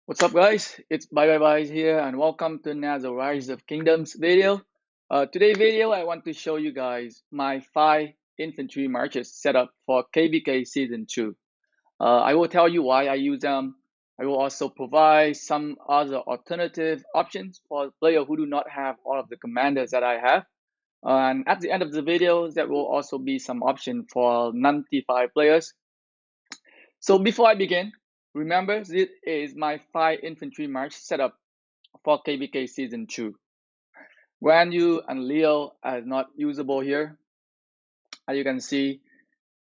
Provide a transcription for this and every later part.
What's up, guys? It's Bye here, and welcome to another Rise of Kingdoms video. Today's video, I want to show you guys my 5 infantry marches set up for KvK Season 2. I will tell you why I use them. I will also provide some other alternative options for players who do not have all of the commanders that I have. And at the end of the video, there will also be some option for non-T5 players. So before I begin, remember this is my 5 infantry march setup for KvK Season 2. Guan Yu and Leo are not usable here. As you can see,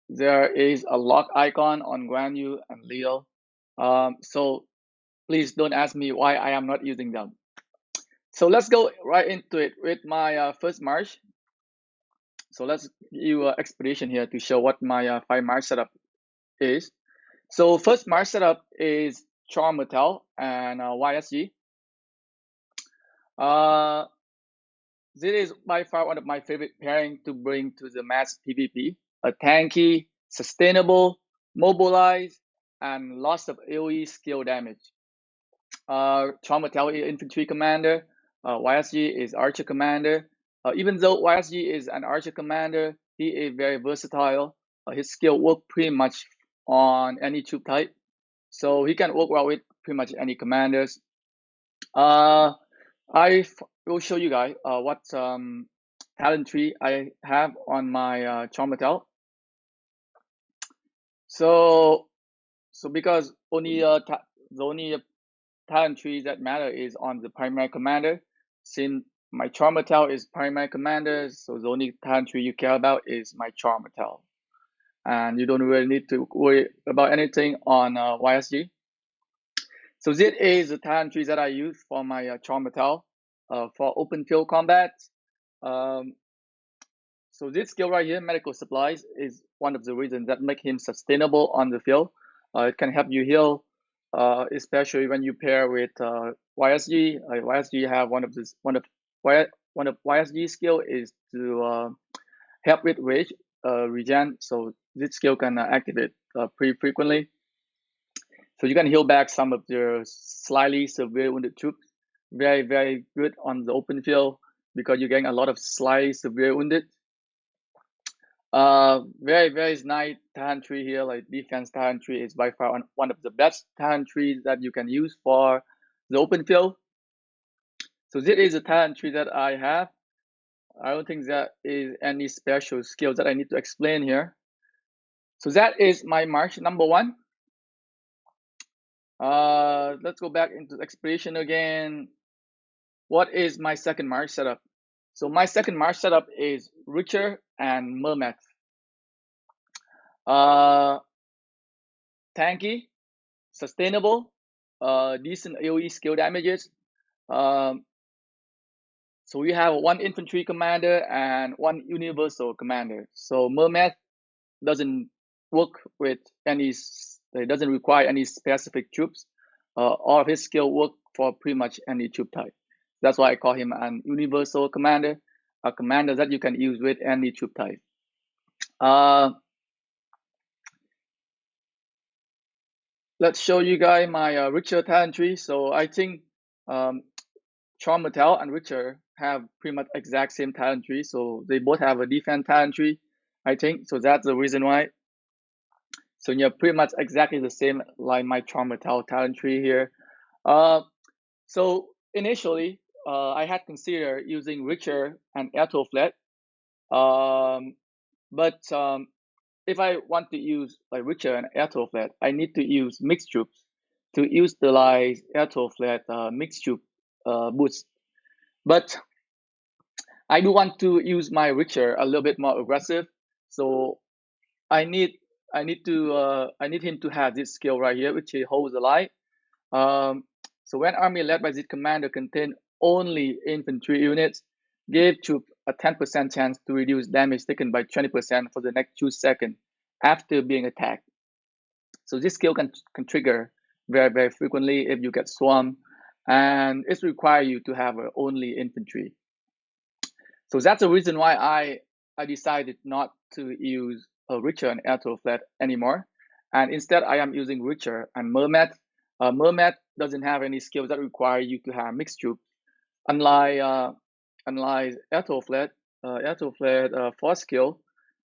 there is a lock icon on Guan Yu and Leo. So please don't ask me why I am not using them. So let's go right into it with my first march. So let's give you an expedition here to show what my 5 march setup is. So first march setup is Charm Metal and YSG. This is by far one of my favorite pairing to bring to the mass PvP. A tanky, sustainable, mobilized, and lots of AoE skill damage. Charm Metal is infantry commander. YSG is archer commander. Even though YSG is an archer commander, he is very versatile. His skill works pretty much on any troop type, so he can work well with pretty much any commanders. I will show you guys what talent tree I have on my Charm Metal. So because the only talent tree that matter is on the primary commander. Since my Charm Metal is primary commander, so the only talent tree you care about is my Charm Metal, and you don't really need to worry about anything on YSG. So this is the talent tree that I use for my Charm Metal for open field combat. So this skill right here, medical supplies, is one of the reasons that make him sustainable on the field. It can help you heal, especially when you pair with YSG. YSG have one of YSG skill is to help with rage regen. So this skill can activate pretty frequently. So you can heal back some of your slightly severe wounded troops. Very, very good on the open field because you're getting a lot of slightly severe wounded. Very, very nice talent tree here. Like defense talent tree is by far one of the best talent trees that you can use for the open field. So this is a talent tree that I have. I don't think there is any special skills that I need to explain here. So that is my march number 1. Let's go back into expedition again. What is my second march setup? So my second march setup is Richer and Mermet. Tanky, sustainable, decent AoE skill damages. So we have 1 infantry commander and 1 universal commander. So Mermet doesn't work with any, it doesn't require any specific troops. All of his skill work for pretty much any troop type. That's why I call him an universal commander, a commander that you can use with any troop type. Let's show you guys my Richer talent tree. So I think Charm Metal and Richer have pretty much exact same talent tree. So they both have a defense talent tree, I think. So that's the reason why. So you're pretty much exactly the same like my Charm Metal talent tree here. So initially, I had considered using Richer and Airtow Flat. But if I want to use like Richer and Airtow Flat, I need to use mixed troops to utilize Airtow Flat mixed troop boost. But I do want to use my Richer a little bit more aggressive, so I need him to have this skill right here, which he holds the light. So when army led by this commander contain only infantry units, give troops a 10% chance to reduce damage taken by 20% for the next 2 seconds after being attacked. So this skill can trigger very, very frequently if you get swarmed, and it's require you to have only infantry. So that's the reason why I decided not to use a Richer and Airtow Flat anymore, and instead I am using Richer and Mermet. Mermet doesn't have any skills that require you to have mixed troops. Unlike force skill,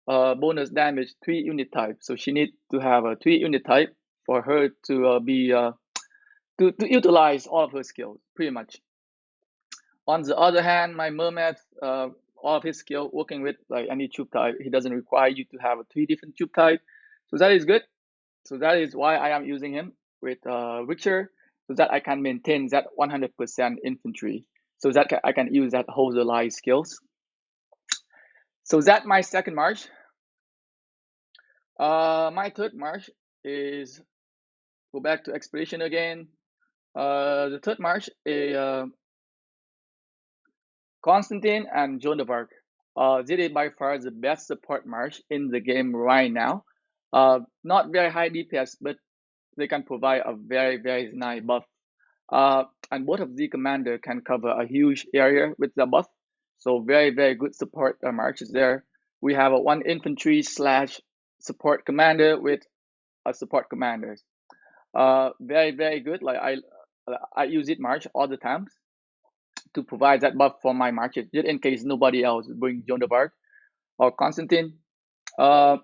bonus damage 3 unit type. So she needs to have a 3 unit type for her to to utilize all of her skills pretty much. On the other hand, my mermaid, all of his skill working with like any troop type, he doesn't require you to have a 3 different troop type. So that is good. So that is why I am using him with Richter, so that I can maintain that 100% infantry. So that I can use that holder line skills. So that my second march. My third march is go back to expedition again. The third march is Constantine and Joan of Arc. This is by far the best support march in the game right now. Not very high DPS, but they can provide a very nice buff. And both of the commander can cover a huge area with the buff. So very good support marches there. We have a one infantry / support commander with a support commander. Very good. Like I use it march all the time to provide that buff for my marches, just in case nobody else bring Joan of Arc or Constantine. Uh,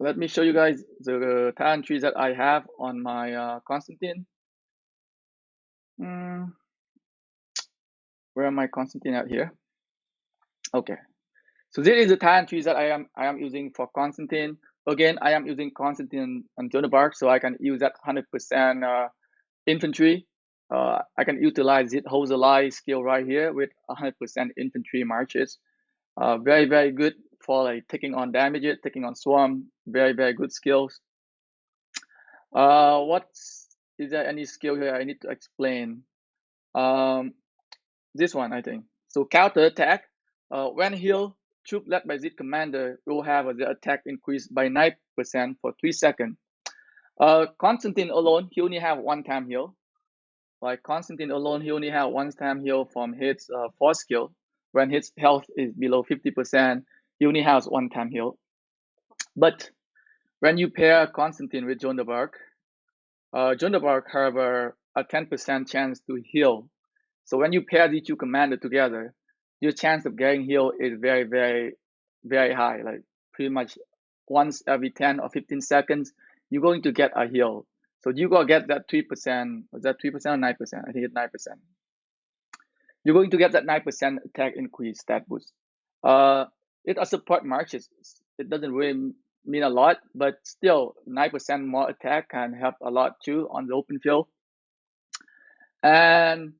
Let me show you guys the talent trees that I have on my Constantine. Where am I Constantine at here? Okay. So this is the talent trees that I am using for Constantine. Again, I am using Constantine and Joan of Arc, so I can use that 100% infantry. I can utilize it holds a lie skill right here with 100% infantry marches. Very good for like taking on damages, taking on swarm. Very good skills. Is there any skill here I need to explain? This one I think. So counter attack. When heal, troop led by Z commander will have the attack increased by 9% for 3 seconds. Constantine alone, he only have one time heal. Like Constantine alone, he only have one time heal from his force skill. When his health is below 50%, he only has one time heal. But when you pair Constantine with Joan of Arc, Joan of Arc have a 10% chance to heal. So when you pair these two commanders together, your chance of getting healed is very high. Like pretty much once every 10 or 15 seconds, you're going to get a heal. So you gotta get that 3%. Was that 3% or 9%? I think it's 9%. You're going to get that 9% attack increase stat boost. It a support marches. It doesn't really mean a lot, but still 9% more attack can help a lot too on the open field. And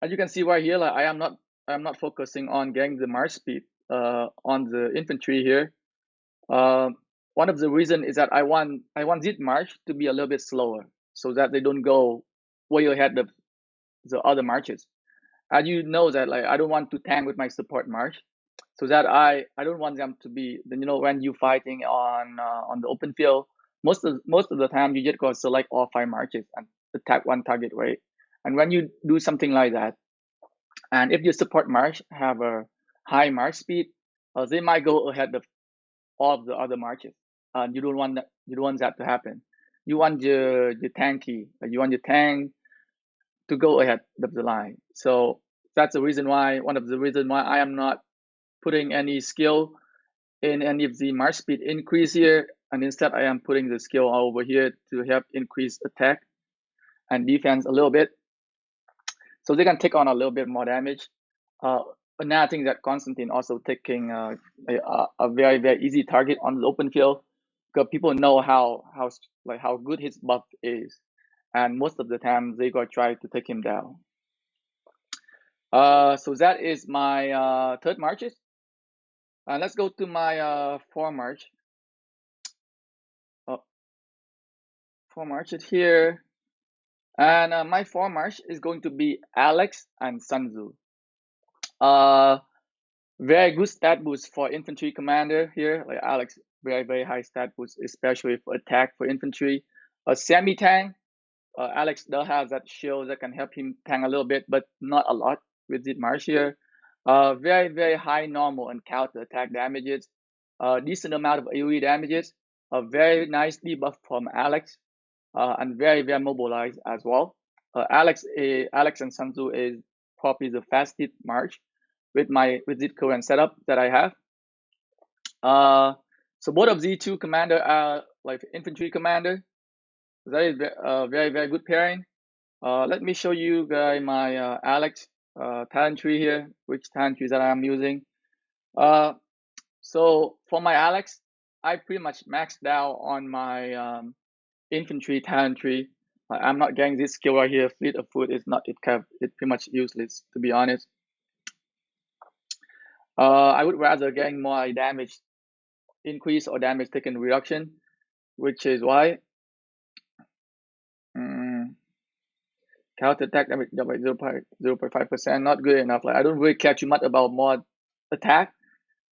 as you can see right here, like I am not focusing on getting the march speed on the infantry here. One of the reasons is that I want this march to be a little bit slower so that they don't go way ahead of the other marches. As you know that like I don't want to tank with my support march, so that I don't want them to be, you know, when you fighting on the open field, most of the time you just go select all 5 marches and attack one target, right? And when you do something like that, and if your support march have a high march speed, they might go ahead of all of the other marches. You don't want that to happen. You want your tanky, you want your tank to go ahead of the line. So that's the reason why, one of the reasons why I am not putting any skill in any of the march speed increase here, and instead I am putting the skill over here to help increase attack and defense a little bit, so they can take on a little bit more damage. Another thing that Constantine also taking a very easy target on the open field, because people know how good his buff is, and most of the time they go try to take him down. So that is my third marches. Let's go to my 4 march. 4 marches here, and my 4 march is going to be Alex and Sun Tzu. Very good stat boost for infantry commander here. Like Alex, very high stat boost, especially for attack for infantry. A semi tank. Alex does have that shield that can help him tank a little bit, but not a lot with the march here. Very high normal and counter attack damages. Decent amount of AoE damages. Very nice debuff from Alex, and very mobilized as well. Alex and Sanzu is probably the fastest march with the current setup that I have. So both of these two commander are like infantry commander. That is very very good pairing. Let me show you guys my Alex talent tree here, which talent trees that I'm using. So for my Alex, I pretty much maxed out on my infantry talent tree. I'm not getting this skill right here. Fleet of foot is not it's pretty much useless, to be honest. I would rather getting more damage increase or damage taken reduction, which is why counter attack damage by 0.5%, not good enough. Like I don't really care too much about more attack.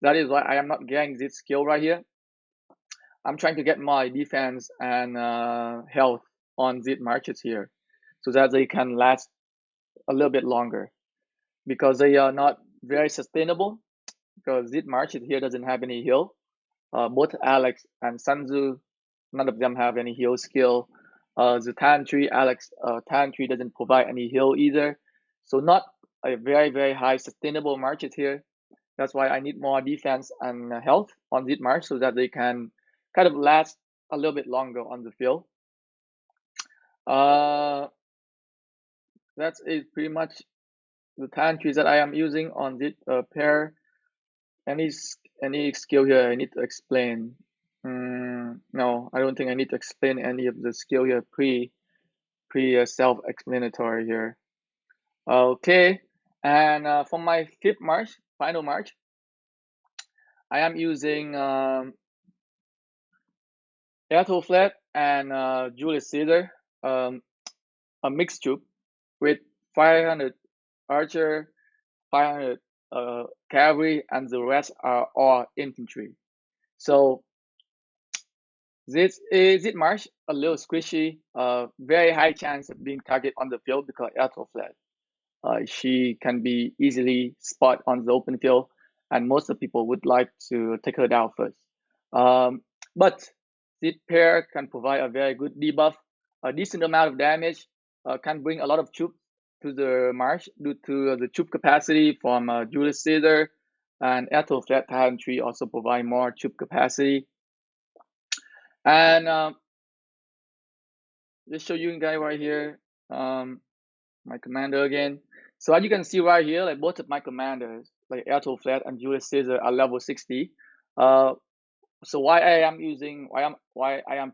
That is why I am not getting this skill right here. I'm trying to get my defense and health on these marches here, so that they can last a little bit longer, because they are not very sustainable. Because this marches here doesn't have any heal. Both Alex and Sanzu, none of them have any heal skill. The Tan tree, Alex Tan tree doesn't provide any heal either. So not a very very high sustainable marches here. That's why I need more defense and health on this march, so that they can kind of last a little bit longer on the field. That's it, pretty much the Tan trees that I am using on this pair. Any skill here I need to explain? No, I don't think I need to explain any of the skill here. Pre self-explanatory here. Okay, and for my fifth march, final march, I am using Airto Flat and Julius Caesar, a mixed troop with 500 archer, 500 cavalry, and the rest are all infantry. So this march a little squishy, very high chance of being target on the field because Airto Flat. She can be easily spot on the open field, and most of the people would like to take her down first. But this pair can provide a very good debuff, a decent amount of damage, can bring a lot of troops to the march due to the troop capacity from Julius Caesar, and Airto Flat Talent Tree also provide more troop capacity. And just show you guys right here, my commander again. So as you can see right here, like both of my commanders, like Airto Flat and Julius Caesar, are level 60. So why I am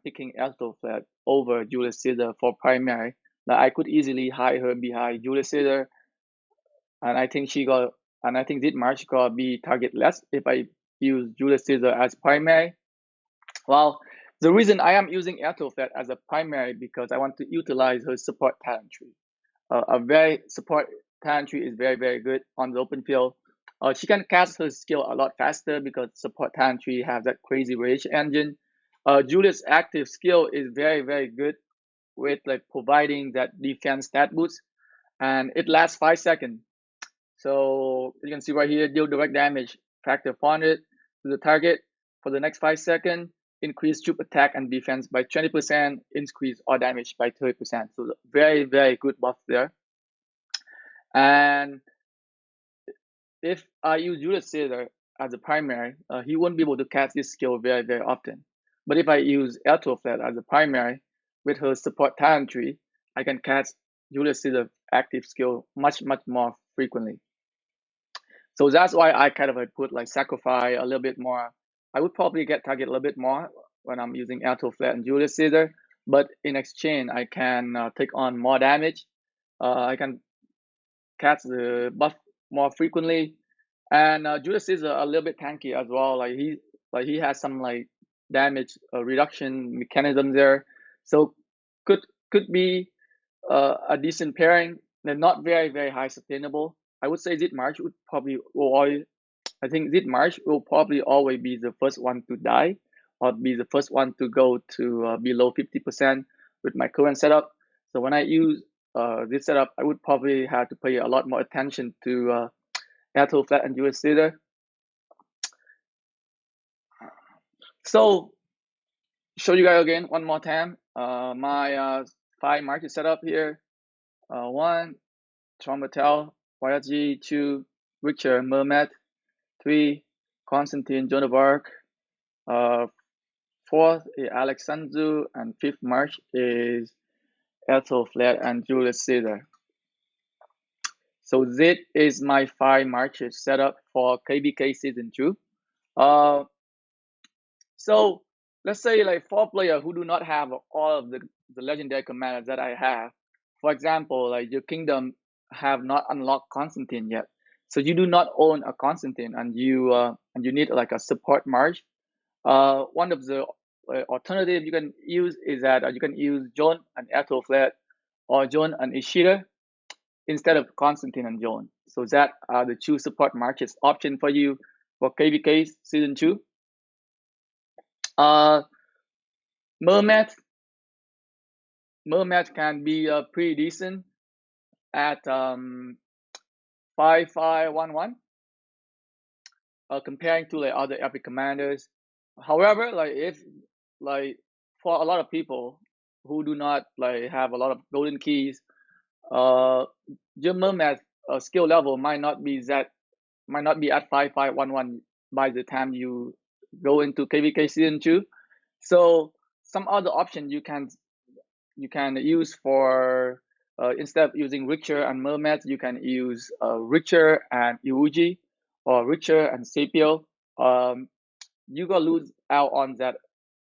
picking Airto Flat over Julius Caesar for primary? Like I could easily hide her behind Julius Caesar, and I think this march gonna be target less if I use Julius Caesar as primary. Well, the reason I am using Airto Flat as a primary because I want to utilize her support talent tree. A very support talent tree is very very good on the open field. She can cast her skill a lot faster because support talent tree has that crazy rage engine. Julius' active skill is very very good with like providing that defense stat boost, and it lasts 5 seconds. So you can see right here, deal direct damage factor 400 to the target for the next 5 seconds. Increase troop attack and defense by 20%, increase all damage by 30%. So very very good buff there. And if I use Julius Caesar as a primary, he won't be able to cast this skill very, very often. But if I use Airto Flat as a primary with her support talent tree, I can cast Julius Caesar active skill much, much more frequently. So that's why I kind of put like sacrifice a little bit more. I would probably get target a little bit more when I'm using Airto Flat and Julius Caesar, but in exchange, I can take on more damage. I can cast the buff more frequently, and Julius is a little bit tanky as well. Like he has some like damage reduction mechanism there, so could be a decent pairing. They're not very very high sustainable. I would say Zit March would probably always. I think Zit March will probably always be the first one to die, or be the first one to go to below 50% with my current setup. So when I use this setup, I would probably have to pay a lot more attention to Airto Flat and Julius Caesar. So show you guys again one more time my 5 market setup here. 1, Traumatel, YSG, 2, Richard Mermet, 3, Konstantin Jonabark, 4th is Alex Sanzu, and 5th March is Ethel Flat and Julius Caesar. So this is my 5 marches set up for KvK Season 2. So let's say like 4 players who do not have all of the legendary commanders that I have. For example, like your kingdom have not unlocked Constantine yet. So you do not own a Constantine and you need like a support march. One of the alternative you can use is that you can use John and Ethelflaed or John and Ishida instead of Constantine and John. So that are the 2 support marches option for you for KvK Season 2. Mermet can be pretty decent at 5511 comparing to like other epic commanders. However, like if like for a lot of people who do not like have a lot of golden keys, your Mermet skill level might not be at 5511 by the time you go into KvK Season 2. So some other option you can use for instead of using Richter and Mermet, you can use Richter and Iuji or Richter and Sapio. You gonna lose out on that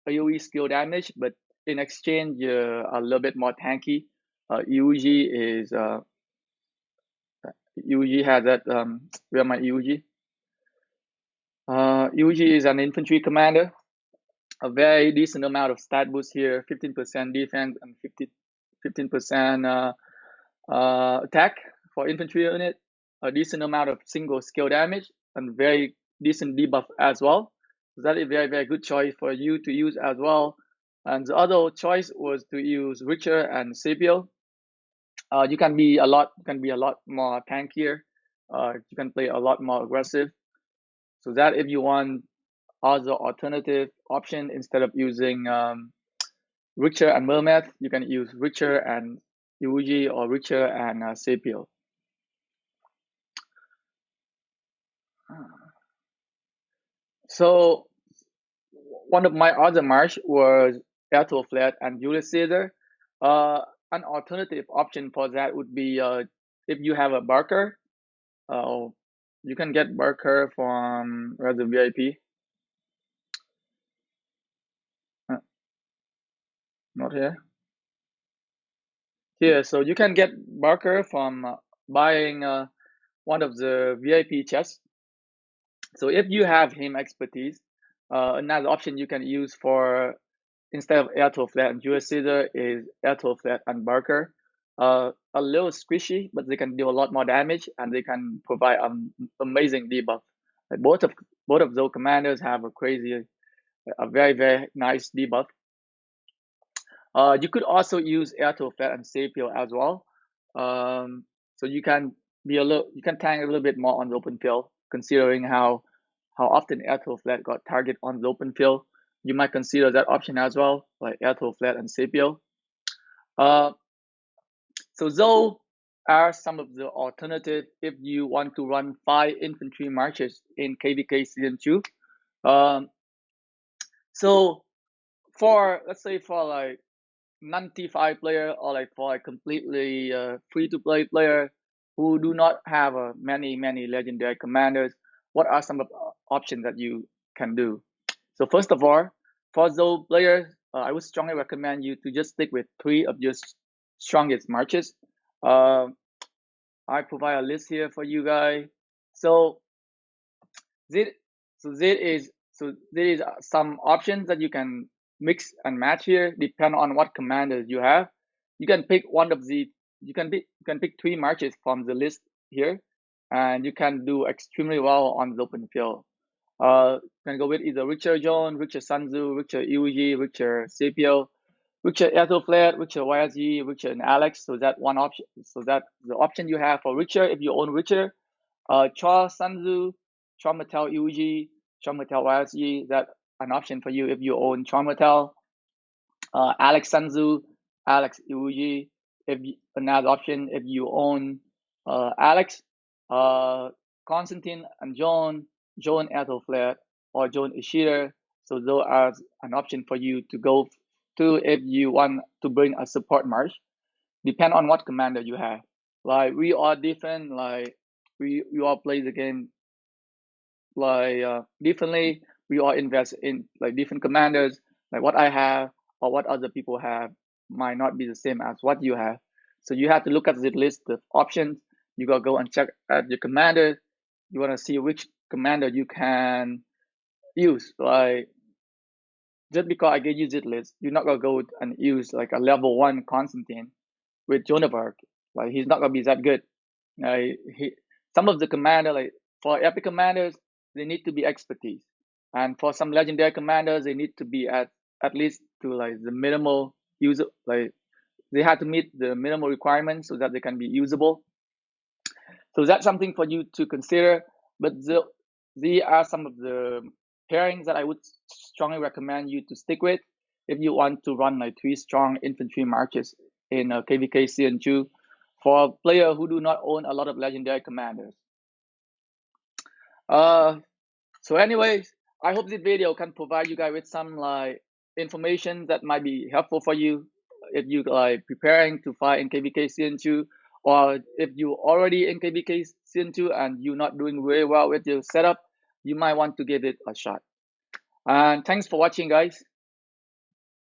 AoE skill damage, but in exchange you're a little bit more tanky. Iuji has that where my Iuji? Iuji is an infantry commander. A very decent amount of stat boost here, 15% defense and 15% attack for infantry unit, a decent amount of single skill damage, and very decent debuff as well. So that is a very, very good choice for you to use as well. And the other choice was to use Richer and Sapio. You can be a lot more tankier. You can play a lot more aggressive. So that if you want other alternative option instead of using Richer and Mermet, you can use Richer and Iuji or Richer and Sapio. So one of my other march was Ethelflaed and Julius Caesar. An alternative option for that would be if you have a Barker, you can get Barker from the VIP. Not here. Here, so you can get Barker from buying one of the VIP chests. So if you have him expertise, another option you can use for instead of Ethelflaed and Julius Caesar is Ethelflaed and Barker. A little squishy, but they can do a lot more damage and they can provide an amazing debuff. Like both of those commanders have a very, very nice debuff. You could also use Ethelflaed and Sapio as well. So you can tank a little bit more on the open field, considering how often Ethelflaed got target on the open field. You might consider that option as well, like Ethelflaed and Sapio. So those are some of the alternatives if you want to run 5 infantry marches in KvK Season 2. So for let's say for like non-T5 player or like for a completely free-to-play player who do not have many legendary commanders, what are some of the options that you can do? So first of all, for those players, I would strongly recommend you to just stick with 3 of your strongest marches. I provide a list here for you guys. So there is some options that you can mix and match here, depend on what commanders you have. You can pick one of the you can pick 3 marches from the list here, and you can do extremely well on the open field. You can go with either Richard John, Richard Sanzu, Richard Iuji, Richard Sapio, Richard Ethelflaed, Richard YSG, Richard and Alex. So that one option. So that the option you have for Richard if you own Richard. Charles Sanzu, Traumatel Iuji, Traumatel YSG. That an option for you if you own Traumatel. Alex Sanzu, Alex Iuji, another option if you own Alex, Constantine, and John Ethelflaed, or John Ishida. So those are an option for you to go to if you want to bring a support march. Depend on what commander you have. Like we are different. Like we all play the game like differently. We all invest in like different commanders. Like what I have or what other people have might not be the same as what you have. So you have to look at the list of options. You gotta go and check at your commander. You wanna see which commander you can use. Like just because I gave you this list, you're not gonna go and use like a level 1 Constantine with Jonavark. Like he's not gonna be that good. Some of the commander, like for epic commanders, they need to be expertise, and for some legendary commanders, they need to be at least to like the minimal user. Like they have to meet the minimal requirements so that they can be usable. So that's something for you to consider. But these are some of the pairings that I would strongly recommend you to stick with if you want to run like 3 strong infantry marches in KvK Season 2 for a player who do not own a lot of legendary commanders. So anyways, I hope this video can provide you guys with some like information that might be helpful for you if you like preparing to fight in KvK Season 2, or if you already in KvK Season 2 and you're not doing very well with your setup, you might want to give it a shot. And thanks for watching, guys.